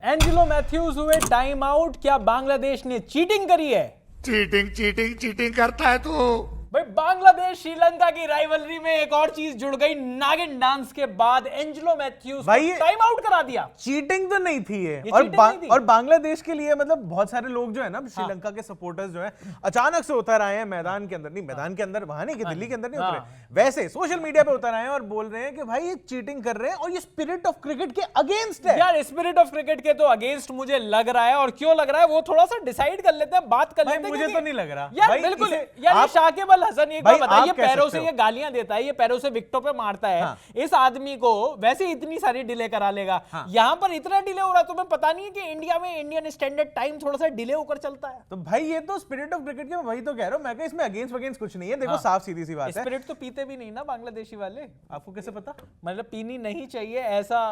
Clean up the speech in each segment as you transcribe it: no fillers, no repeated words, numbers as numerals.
Angelo Mathews हुए time out. क्या बांग्लादेश ने चीटिंग करी है? चीटिंग करता है तू। भाई बांग्लादेश श्रीलंका की राइवलरी में एक और चीज जुड़ गई। नागिन डांस के बाद एंजेलो मैथ्यूज को टाइम आउट करा दिया। चीटिंग तो नहीं थी ये और बांग्लादेश के लिए मतलब बहुत सारे लोग जो है ना श्रीलंका के सपोर्टर्स जो है अचानक से उतर आए हैं मैदान के अंदर। नहीं मैदान के अंदर वहां नहीं कि दिल्ली के अंदर नहीं उतरे, वैसे सोशल मीडिया पे उतर आए हैं और बोल रहे हैं कि भाई ये चीटिंग कर रहे हैं और ये स्पिरिट ऑफ क्रिकेट के अगेंस्ट है। यार स्पिरिट ऑफ क्रिकेट के तो अगेंस्ट मुझे लग रहा है, और क्यों लग रहा है वो थोड़ा सा डिसाइड कर लेते हैं, बात कर लेते हैं। मुझे तो नहीं लग रहा यार बिल्कुल। यार शाकिब अल हसन एक बात बताइए, पैरों से ये गालियां देता है, ये पैरों से विकेटों पे मारता है। इस आदमी को वैसे इतनी सारी डिले करा लेगा, यहां पर इतना डिले हो रहा है। तुम्हें पता नहीं है कि इंडिया में इंडियन स्टैंडर्ड टाइम थोड़ा सा डिले होकर चलता है। तो भाई ये तो स्पिरिट ऑफ क्रिकेट के वही तो कह रहा हूं मैं, इसमें अगेंस्ट कुछ नहीं है। देखो साफ सीधी सी बात है, स्पिरिट तो पीते भी नहीं ना बांग्लादेशी वाले। आपको कैसे पता? मतलब पीनी नहीं चाहिए ऐसा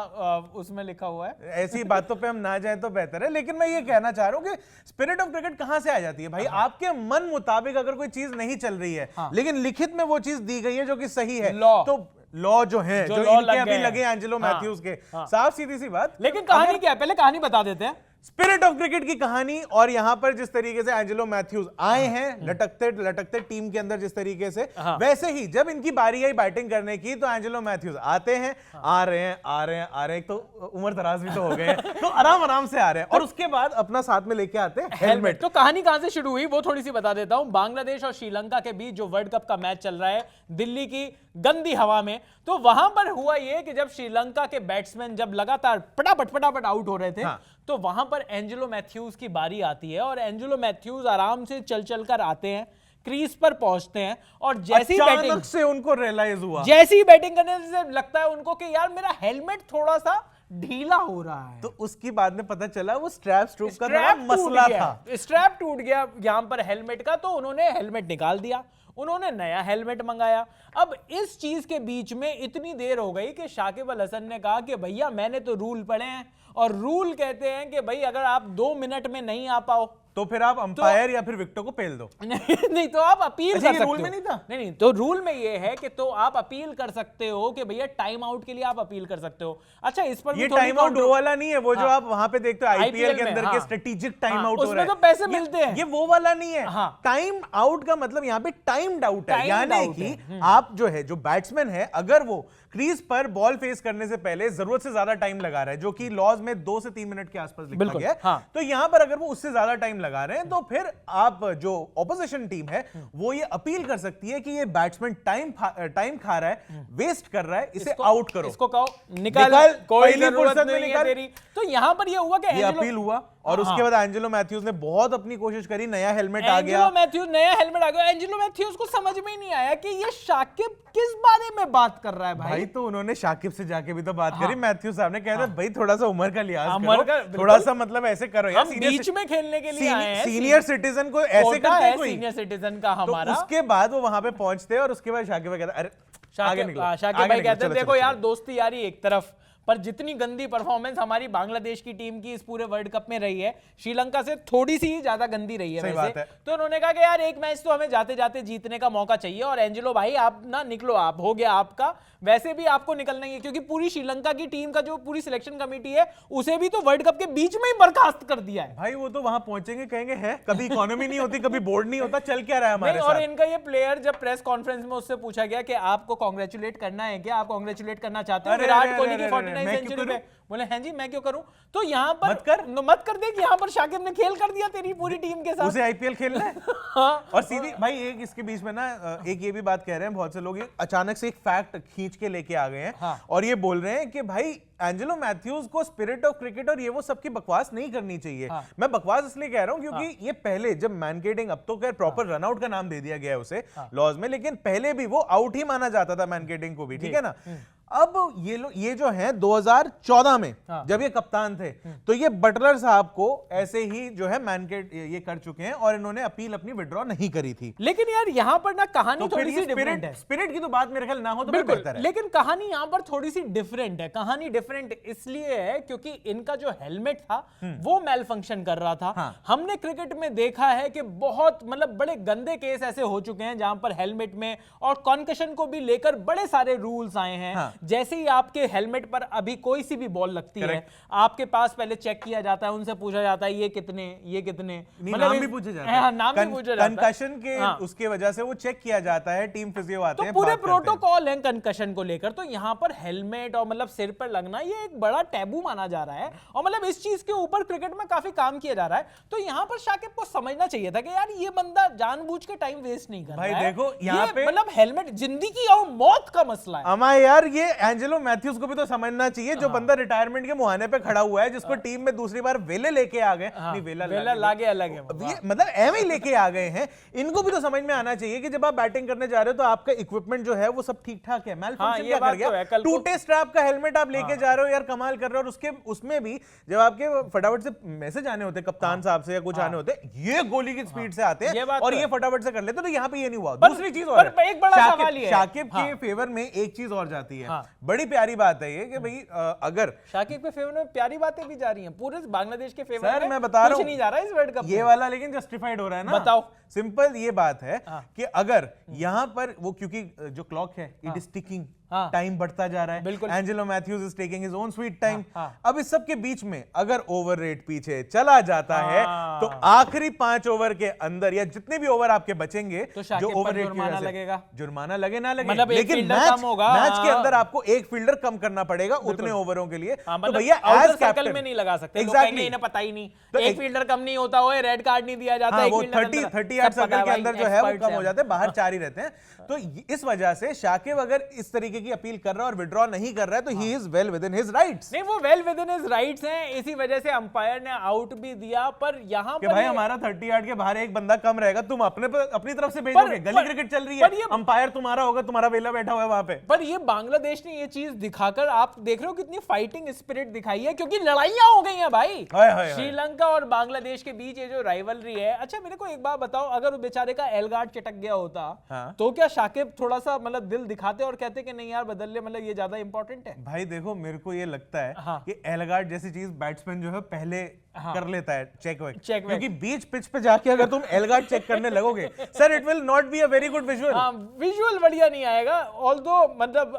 उसमें लिखा हुआ है। ऐसी बातों पे हम ना जाए तो बेहतर है। लेकिन मैं ये कहना चाह रहा हूं कि स्पिरिट ऑफ क्रिकेट कहां से आ जाती है भाई? आपके मन मुताबिक अगर कोई चीज नहीं चल रही है लेकिन लिखित में वो चीज दी गई है जो कि सही है, तो लॉ जो है जो इनके अभी लगे एंजेलो मैथ्यूज के, साफ सीधी सी बात। लेकिन कहानी क्या है, पहले कहानी बता देते हैं। स्पिरिट ऑफ क्रिकेट की कहानी, और यहां पर जिस तरीके से एंजेलो मैथ्यूज आए हैं लटकते लटकते टीम के अंदर जिस तरीके से, वैसे ही जब इनकी बारी आई बैटिंग करने की तो एंजेलो मैथ्यूज आते हैं, आ रहे हैं। एक तो उम्र दराज भी तो हो गए हैं तो आराम से आ रहे हैं, और उसके बाद अपना साथ में लेके आते हैं हेलमेट। तो कहानी कहां से शुरू हुई वो थोड़ी सी बता देता हूं। बांग्लादेश और श्रीलंका के बीच जो वर्ल्ड कप का मैच चल रहा है दिल्ली की गंदी हवा में, तो वहां पर हुआ ये कि जब श्रीलंका के बैट्समैन जब लगातार फटाफट आउट हो रहे थे, तो वहां पर एंजेलो मैथ्यूज की बारी आती है, और एंजेलो मैथ्यूज आराम से चल कर आते हैं, क्रीज पर पहुंचते हैं, और जैसी बैटिंग से उनको रियलाइज हुआ, जैसी बैटिंग करने से लगता है उनको कि यार मेरा हेलमेट थोड़ा सा ढीला हो रहा है। तो उसकी बाद में पता चला वो स्ट्रैप का मसला था। स्ट्रैप टूट गया यहां पर हेलमेट का, तो उन्होंने हेलमेट निकाल दिया, उन्होंने नया हेलमेट मंगाया। अब इस चीज के बीच में इतनी देर हो गई कि शाकिब अल हसन ने कहा कि भैया मैंने तो रूल पढ़े हैं, और रूल कहते हैं कि भाई अगर आप 2 मिनट में नहीं आ पाओ तो फिर आप अंपायर या फिर विकेटों को पेल दो। नहीं तो आप अपील कर सकते हो। रूल में नहीं था? नहीं, तो रूल में ये है कि तो आप अपील कर सकते हो कि भैया टाइम आउट के लिए आप अपील कर सकते हो। अच्छा, इस पर ये टाइम आउट वो वाला नहीं है, वो जो आप वहां पे देखते हो आईपीएल के अंदर के स्ट्रेटेजिक टाइम आउट हो रहा है, उसमें तो पैसे मिलते हैं। ये वो वाला नहीं है। टाइम आउट का मतलब यहाँ पे टाइम्ड आउट है, यानी कि आप जो है जो बैट्समैन है अगर वो क्रीज पर बॉल फेस करने से पहले जरूरत से ज्यादा टाइम लगा रहा है, जो कि लॉज में 2 से 3 मिनट के आसपास लिखा गया है, तो यहां पर अगर वो उससे ज्यादा टाइम लगा रहे हैं तो फिर आप जो ऑपोजिशन टीम है वो ये अपील कर सकती है कि ये बैट्समैन टाइम खा रहा है, वेस्ट कर रहा है, इसे आउट करो, इसको कहो निकाल, कोई जरूरत नहीं है तेरी। तो यहां पर ये हुआ कि ये अपील हुआ, और उसके बाद एंजेलो मैथ्यूज ने बहुत अपनी कोशिश करी, नया हेलमेट आ गया। एंजेलो मैथ्यूज को समझ में ही नहीं आया कि ये शाकिब किस बारे में बात कर रहा है भाई। तो उन्होंने शाकिब से जाके भी तो बात करी। मैथ्यूज साहब ने कहा था भाई थोड़ा सा उम्र का लिहाज करो, थोड़ा सा मतलब ऐसे करो यार, बीच में खेलने के लिए आए हैं, सीनियर सिटीजन को ऐसे करते हैं कोई, सीनियर सिटीजन का हमारा। तो उसके बाद वो वहां पे पहुंचते और उसके बाद शाकिब भाई कहता अरे शाकिब भाई कहते हैं देखो यार दोस्ती यारी एक तरफ, पर जितनी गंदी परफॉर्मेंस हमारी बांग्लादेश की टीम की इस पूरे वर्ल्ड कप में रही है, श्रीलंका से थोड़ी सी ही ज्यादा गंदी रही है वैसे। तो उन्होंने कहा कि यार एक मैच तो हमें जाते जाते जीतने का मौका चाहिए, और एंजेलो भाई आप ना निकलो, आप हो गया आपका, वैसे भी आपको निकलना ही है, क्योंकि पूरी श्रीलंका की टीम का जो पूरी सिलेक्शन कमेटी है उसे भी तो वर्ल्ड कप के बीच में ही बर्खास्त कर दिया है। भाई वो तो वहां पहुंचेंगे कहेंगे है कभी इकोनॉमी नहीं होती, कभी बोर्ड नहीं होता, चल क्या रहा है हमारे साथ। और इनका ये प्लेयर जब प्रेस कॉन्फ्रेंस में उससे पूछा गया कि आपको कांग्रेचुलेट करना है क्या, आप कांग्रेचुलेट करना चाहते हो विराट कोहली की 49 सेंचुरी पे? बोले हैं जी मैं क्यों करूं। तो यहां पर मत कर दे कि यहां पर शाकिब ने खेल कर दिया तेरी पूरी टीम के साथ, उसे आईपीएल खेलना है। और सीधी भाई एक इसके बीच में ना एक ये भी बात कह रहे हैं बहुत से लोग, अचानक से एक फैक्ट खींच के लेके आ गए हैं और ये बोल रहे हैं कि भाई एंजेलो मैथ्यूज को स्पिरिट ऑफ क्रिकेट और ये वो सबकी बकवास नहीं करनी चाहिए। मैं बकवास इसलिए कह रहा हूं क्योंकि ये पहले जब मैनकेटिंग, अब तो खैर प्रॉपर रनआउट का नाम दे दिया गया है उसे लॉज में, लेकिन पहले भी वो आउट ही माना जाता था मैनकेटिंग को भी, ठीक है ना। अब ये जो है 2014 में जब ये कप्तान थे तो ये बटलर साहब को ऐसे ही जो है मैनकेट ये कर चुके हैं और इन्होंने अपील अपनी विड्रॉ नहीं करी थी। लेकिन यार यहां पर ना कहानी थोड़ी सी डिफरेंट है। स्पिरिट की तो बात मेरे ख्याल ना हो तो बेहतर है, लेकिन कहानी यहां पर थोड़ी सी डिफरेंट है। कहानी डिफरेंट इसलिए है क्योंकि इनका जो हेलमेट था वो मेल फंक्शन कर रहा था। हमने क्रिकेट में देखा है कि बहुत मतलब बड़े गंदे केस ऐसे हो चुके हैं जहां पर हेलमेट में और कॉन्कशन को भी लेकर बड़े सारे रूल्स आए हैं। जैसे ही आपके हेलमेट पर अभी कोई सी भी बॉल लगती है, आपके पास पहले चेक किया जाता है, उनसे पूछा जाता है ये कितने नाम भी पूछे जाते हैं, नाम भी पूछा जाता है, कंकशन के उसके वजह से वो चेक किया जाता है, टीम फिजियो आते हैं, तो पूरे प्रोटोकॉल है कंकशन को लेकर। तो यहाँ पर हेलमेट और मतलब सिर पर लगना ये एक बड़ा टैबू माना जा रहा है, और मतलब इस चीज के ऊपर क्रिकेट में काफी काम किया जा रहा है। तो यहाँ पर शाकिब को समझना चाहिए था कि यार ये बंदा जानबूझ के टाइम वेस्ट नहीं कर रहा है। भाई देखो यहाँ पे मतलब हेलमेट जिंदगी और मौत का मसला है। अमा यार, ये एंजेलो मैथ्यूज को भी तो समझना चाहिए, जो बंदा रिटायरमेंट के मुहाने पे खड़ा हुआ है, जिसको टीम में दूसरी बार वेले लेके आ गए, नहीं वेला लागे अलग है, मतलब एवं ही लेके आ गए हैं। इनको भी तो समझ में आना चाहिए कि जब आप बैटिंग करने जा रहे हो तो आपका इक्विपमेंट जो है वो सब ठीक ठाक है, मेलफंक्शन क्या कर गया, टूटे स्ट्रैप का हेलमेट आप लेके जा रहे हो यार, कमाल कर रहे हो। और उसमें भी जब आपके फटाफट से मैसेज आने होते कप्तान साहब से या कुछ आने होते, ये गोली की स्पीड से आते हैं और ये फटाफट से कर लेते, तो यहाँ पे ये नहीं हुआ। दूसरी चीज और एक बड़ा सवाल ये है, शाकिब के फेवर में एक चीज और जाती है, बड़ी प्यारी बात है ये कि भाई अगर शाकिब के फेवर में प्यारी बातें भी जा रही हैं, पूरे बांग्लादेश के फेवर सर में मैं बता रहा हूं, नहीं जा रहा है इस वर्ल्ड कप ये वाला लेकिन जस्टिफाइड हो रहा है ना। बताओ। सिंपल ये बात है कि अगर यहां पर वो, क्योंकि जो क्लॉक है इट इज टिकिंग, टाइम बढ़ता जा रहा है, बिल्कुल। Angelo Mathews is taking his own sweet time. अब इस सब के बीच में अगर ओवर रेट पीछे चला जाता है तो आखिरी 5 ओवर के अंदर या जितने भी ओवर आपके बचेंगे, तो जो ओवर रेट जुर्माना लगेगा, जुर्माना लगे ना लगे, मतलब लेकिन मैच के अंदर आपको एक फील्डर कम करना पड़ेगा उतने ओवरों के लिए। तो भैया एज कैप्टन में नहीं लगा सकते, एग्जैक्टली इन्हें पता ही नहीं, एक फील्डर कम नहीं होता हो, रेड कार्ड नहीं दिया जाता, वो 38 सर्कल के अंदर जो है वो कम हो जाते हैं, बाहर 4 ही रहते हैं। तो इस वजह से शाकिब अगर इस तरीके की अपील कर रहा है और विड्रॉ नहीं कर रहा है तो he is well with in his rights. नहीं, वो well with in his rights हैं, इसी वजह से अंपायर ने आउट भी दिया। पर यहाँ पर भाई हमारा 30 यार्ड के बाहर एक बंदा कम रहेगा, तुम अपनी तरफ से भेजोगे, गली क्रिकेट चल रही है, अंपायर तुम्हारा होगा, तुम्हारा वेला बैठा हुआ है वहां पे। पर ये बांग्लादेश ने ये चीज दिखाकर आप देख रहे हो कितनी फाइटिंग स्पिरिट दिखाई है, क्योंकि लड़ाइयां हो गई हैं भाई श्रीलंका और बांग्लादेश के बीच, ये जो राइवलरी है। अच्छा मेरे को एक बात बताओ, अगर वो बेचारे का एलगार्ड चटक गया होता तो क्या शाकिब थोड़ा सा मतलब दिल दिखाते और कहते कि नहीं यार बदल ले, मतलब ये ज्यादा इंपॉर्टेंट है? भाई देखो मेरे को ये लगता है कि एलगार्ड जैसी चीज बैट्समैन जो है पहले कर लेता है चेक वेक, क्योंकि बीच पिच पे जाके अगर तुम एलगार्ड चेक करने लगोगे sir it will not be a very good visual. Visual बढ़िया नहीं आएगा, ऑल्दो मतलब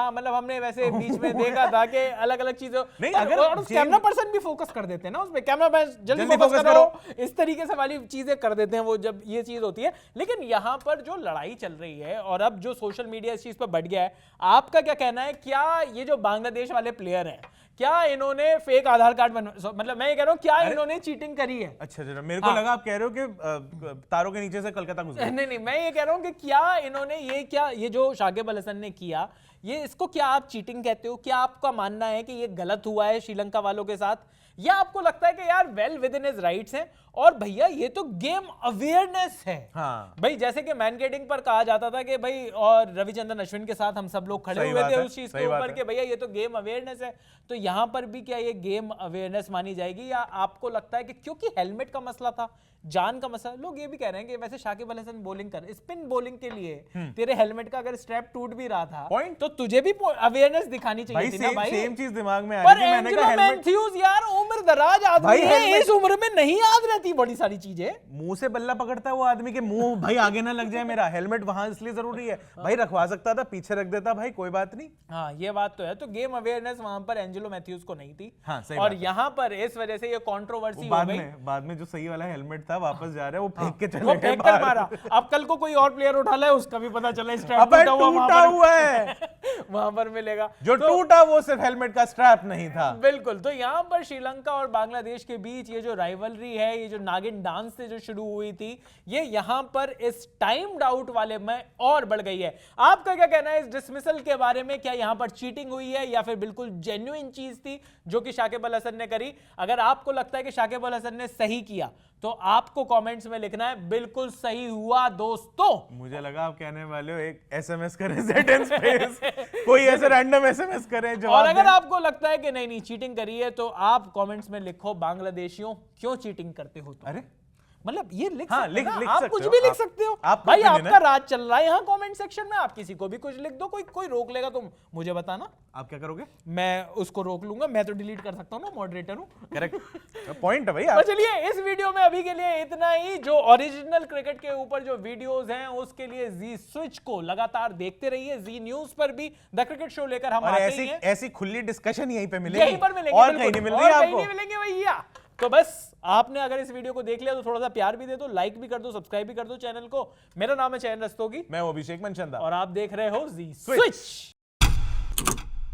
मतलब हमने वैसे बीच में देखा था कि अलग अलग चीजों नहीं, अगर कैमरा पर्सन भी फोकस कर देते हैं ना उसमें, कैमरा मैन जल्दी फोकस करो, इस तरीके से वाली चीजें कर देते हैं वो जब ये चीज होती है। लेकिन यहाँ पर जो लड़ाई चल रही है और अब जो सोशल मीडिया इस चीज पर बढ़ गया है, आपका क्या कहना है? क्या ये जो बांग्लादेश वाले प्लेयर हैं, क्या इन्होंने फेक आधार कार्ड मतलब मैं ये कह रहा हूँ क्या इन्होंने चीटिंग करी है? अच्छा मेरे को लगा आप कह रहे हो कि तारों के नीचे से कलकत्ता गुजरे। नहीं, मैं ये कह रहा हूँ कि क्या इन्होंने ये जो शाकिब अल हसन ने किया, ये इसको क्या आप चीटिंग कहते हो? क्या आपका मानना है कि ये गलत हुआ है श्रीलंका वालों के साथ, या आपको लगता है कि यार well with in his rights हैं? और भैया ये तो गेम अवेयरनेस है। भाई जैसे कि मैन गेटिंग पर कहा जाता था कि भाई, और रविचंद्रन अश्विन के साथ हम सब लोग खड़े हुए थे उस चीज के ऊपर कि भैया ये तो गेम अवेयरनेस है। तो यहां पर भी क्या ये गेम अवेयरनेस मानी जाएगी, या आपको लगता है कि क्योंकि हेलमेट का मसला था, जान का मसला? लोग ये भी कह रहे हैं कि वैसे शाकिब अल हसन बॉलिंग कर, स्पिन बॉलिंग के लिए तेरे हेलमेट का अगर स्ट्रैप टूट भी रहा था तो तुझे भी अवेयरनेस दिखानी चाहिए थी ना भाई। सेम चीज दिमाग में आ रही थी, मैंने कहा मैथ्यूज यार उम्र दराज आदमी है, इस उम्र में नहीं याद रहती बड़ी सारी चीजें। मुंह से बल्ला पकड़ता है वो आदमी के मुंह भाई आगे ना लग जाए मेरा हेलमेट, वहां इसलिए जरूरी है भाई, रखवा सकता था, पीछे रख देता भाई, कोई बात नहीं। हाँ ये बात तो है। तो गेम अवेयरनेस वहां पर एंजेलो मैथ्यूज को नहीं थी। हाँ, और यहाँ पर इस वजह से ये कंट्रोवर्सी हो गई। बाद में जो सही वाला हेलमेट था वापस जा रहे, वो फेंक के चले गए बाहर। मारा। अब कल को कोई और प्लेयर उठा ले, उसका भी पता चला स्ट्रैप टूटा हुआ है वहां पर मिलेगा। जो टूटा वो सिर्फ हेलमेट का स्ट्रैप नहीं था। बिल्कुल। तो यहाँ पर श्रीलंका और बांग्लादेश के बीच ये जो राइवलरी है, ये जो नागिन डांस से जो शुरू हुई थी, ये यहाँ पर इस टाइम्ड आउट वाले में और बढ़ गई है। आपका क्या कहना है इस डिसमिसल के बारे में? क्या यहाँ पर चीटिंग हुई है या फिर बिल्कुल जेन्युइन चीज थी जो कि शाकिब अल हसन ने करी? अगर आपको लगता है कि शाकिब अल हसन ने सही किया तो आपको कमेंट्स में लिखना है बिल्कुल सही हुआ दोस्तों। मुझे लगा आप कहने वाले हो एक एसएमएस करें सेंटेंस पेज, कोई ऐसे रैंडम एसएमएस करें जवाब। और अगर आपको लगता है कि नहीं चीटिंग करी है तो आप कमेंट्स में लिखो बांग्लादेशियों क्यों चीटिंग करते हो। अरे मतलब ये लिख हाँ, सकते हो ना, लिख आप सकते कुछ हो, भी लिख आप- सकते हो आप भाई, कुछ भी आपका राज चल रहा है यहाँ कमेंट सेक्शन में, आप किसी को भी कुछ लिख दो, कोई रोक लेगा तो मुझे बताना, आप क्या करोगे? मैं उसको रोक लूंगा, मैं तो डिलीट कर सकता हूँ ना, मॉडरेटर हूँ। करेक्ट पॉइंट है भाई तो आप। चलिए इस वीडियो में अभी के लिए इतना ही। जो ओरिजिनल क्रिकेट के ऊपर जो वीडियोस हैं उसके लिए जी स्विच को लगातार देखते रहिए, जी न्यूज पर भी द क्रिकेट शो लेकर हम और आते ऐसी ही हैं, ऐसी खुली डिस्कशन यहीं पे मिलेगी, यहीं पर मिलेंगे, और बिल्कुल, कहीं नहीं मिल और रही है कहीं आपको। नहीं मिलेंगे भैया। तो बस आपने अगर इस वीडियो को देख लिया तो थोड़ा सा प्यार भी दे दो, लाइक भी कर दो, सब्सक्राइब भी कर दो चैनल को। मेरा नाम है चयन रस्तोगी मैं हूं अभिषेक मनचंदा और आप देख रहे हो जी स्विच।